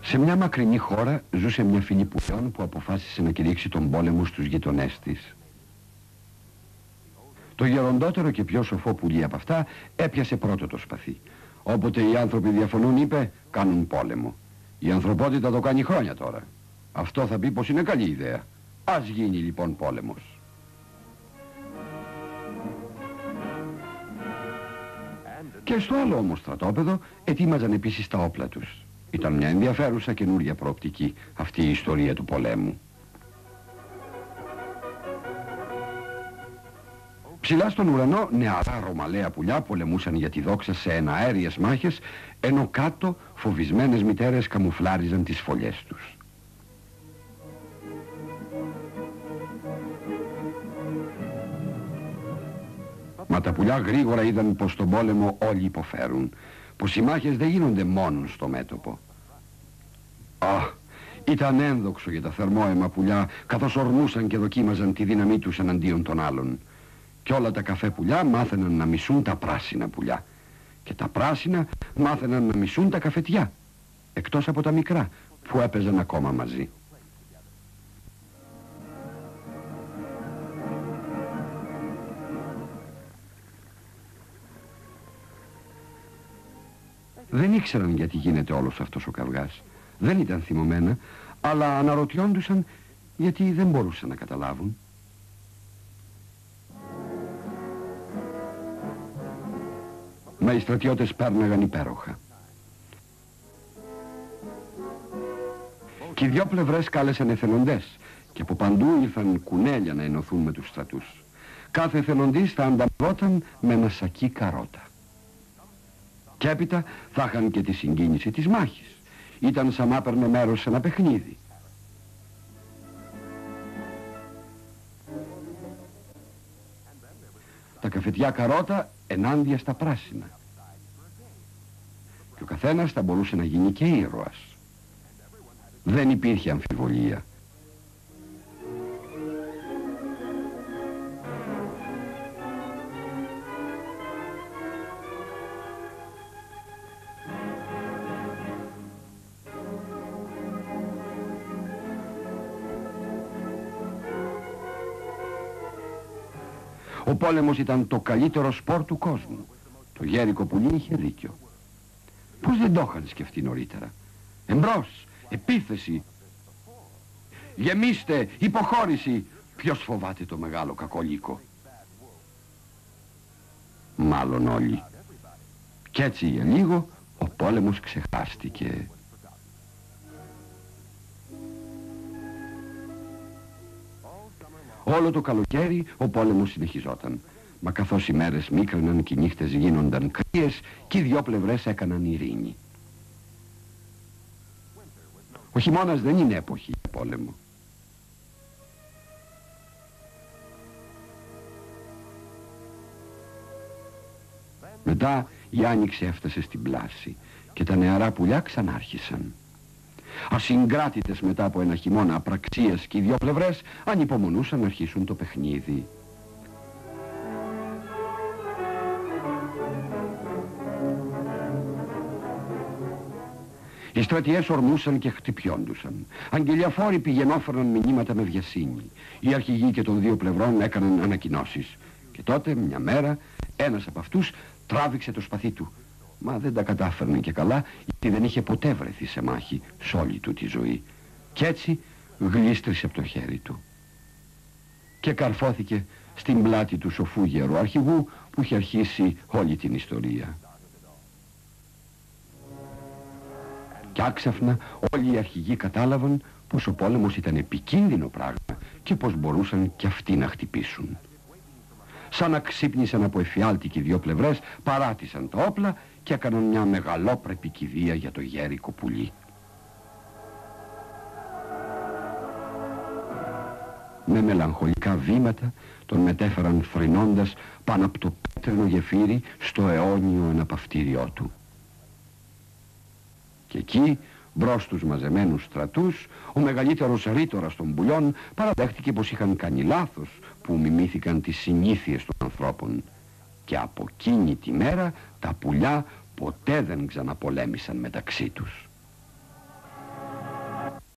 Σε μια μακρινή χώρα ζούσε μια φυλή πουλιών που αποφάσισε να κηρύξει τον πόλεμο στους γειτονές της. Το γεροντότερο και πιο σοφό πουλί από αυτά έπιασε πρώτο το σπαθί. Όποτε οι άνθρωποι διαφωνούν, είπε, κάνουν πόλεμο. Η ανθρωπότητα το κάνει χρόνια τώρα. Αυτό θα πει πως είναι καλή ιδέα. Ας γίνει λοιπόν πόλεμος. Και στο άλλο όμως στρατόπεδο ετοίμαζαν επίσης τα όπλα τους. Ήταν μια ενδιαφέρουσα καινούρια προοπτική αυτή η ιστορία του πολέμου. Ψηλά στον ουρανό νεαρά ρωμαλαία πουλιά πολεμούσαν για τη δόξα σε εναέριες μάχες, ενώ κάτω φοβισμένες μητέρες καμουφλάριζαν τις φωλιές τους. Μα τα πουλιά γρήγορα είδαν πως στον πόλεμο όλοι υποφέρουν, πως οι μάχες δεν γίνονται μόνο στο μέτωπο. Ήταν ένδοξο για τα θερμόαιμα πουλιά, καθώς ορμούσαν και δοκίμαζαν τη δύναμή τους εναντίον των άλλων. Κι όλα τα καφέ πουλιά μάθαιναν να μισούν τα πράσινα πουλιά. Και τα πράσινα μάθαιναν να μισούν τα καφετιά, εκτός από τα μικρά που έπαιζαν ακόμα μαζί. Δεν ήξεραν γιατί γίνεται όλος αυτός ο καυγάς. Δεν ήταν θυμωμένα, αλλά αναρωτιόντουσαν γιατί δεν μπορούσαν να καταλάβουν. Μα οι στρατιώτες πέρναγαν υπέροχα. Και οι δυο πλευρές κάλεσαν εθελοντές και από παντού ήρθαν κουνέλια να ενωθούν με τους στρατούς. Κάθε εθελοντής θα ανταμοιβόταν με ένα σακί καρότα. Και έπειτα θα είχαν και τη συγκίνηση της μάχης. Ήταν σαν να έπαιρνε μέρος σε ένα παιχνίδι. Τα καφετιά καρότα ενάντια στα πράσινα. Και ο καθένας θα μπορούσε να γίνει και ήρωας. Δεν υπήρχε αμφιβολία. Ο πόλεμος ήταν το καλύτερο σπορ του κόσμου. Το γέρικο πουλί είχε δίκιο. Πώς δεν το είχαν σκεφτεί νωρίτερα? Εμπρός, επίθεση, γεμίστε, υποχώρηση. Ποιος φοβάται το μεγάλο κακό? Μάλλον όλοι. Κι έτσι για λίγο ο πόλεμος ξεχάστηκε. Όλο το καλοκαίρι ο πόλεμος συνεχιζόταν. Μα καθώς οι μέρες μίκραιναν και οι νύχτες γίνονταν κρύες και οι δυο πλευρές έκαναν ειρήνη. Ο χειμώνας δεν είναι εποχή για πόλεμο. Μετά η άνοιξη έφτασε στην πλάση και τα νεαρά πουλιά ξανάρχισαν. Ασυγκράτητες μετά από ένα χειμώνα απραξίας και οι δυο πλευρές ανυπομονούσαν να αρχίσουν το παιχνίδι. Οι στρατιές ορμούσαν και χτυπιόντουσαν. Αγγελιαφόροι πηγαινόφερναν μηνύματα με βιασύνη. Οι αρχηγοί και των δύο πλευρών έκαναν ανακοινώσεις. Και τότε μια μέρα ένας από αυτούς τράβηξε το σπαθί του. Μα δεν τα κατάφερνε και καλά, γιατί δεν είχε ποτέ βρεθεί σε μάχη σε όλη του τη ζωή. Κι έτσι γλίστρισε από το χέρι του. Και καρφώθηκε στην πλάτη του σοφού γερού αρχηγού που είχε αρχίσει όλη την ιστορία. Κι άξαφνα όλοι οι αρχηγοί κατάλαβαν πως ο πόλεμος ήταν επικίνδυνο πράγμα και πως μπορούσαν κι αυτοί να χτυπήσουν. Σαν να ξύπνησαν από εφιάλτη και οι δυο πλευρές, παράτησαν τα όπλα και έκαναν μια μεγαλόπρεπη κηδεία για το γέρικο πουλί. Με μελαγχολικά βήματα τον μετέφεραν θρηνώντας πάνω από το πέτρινο γεφύρι στο αιώνιο αναπαυτήριό του. Και εκεί Μπρος στους μαζεμένους στρατούς, ο μεγαλύτερος ρήτορας των πουλιών παραδέχτηκε πως είχαν κάνει λάθος που μιμήθηκαν τις συνήθειες των ανθρώπων. Και από εκείνη τη μέρα τα πουλιά ποτέ δεν ξαναπολέμησαν μεταξύ τους.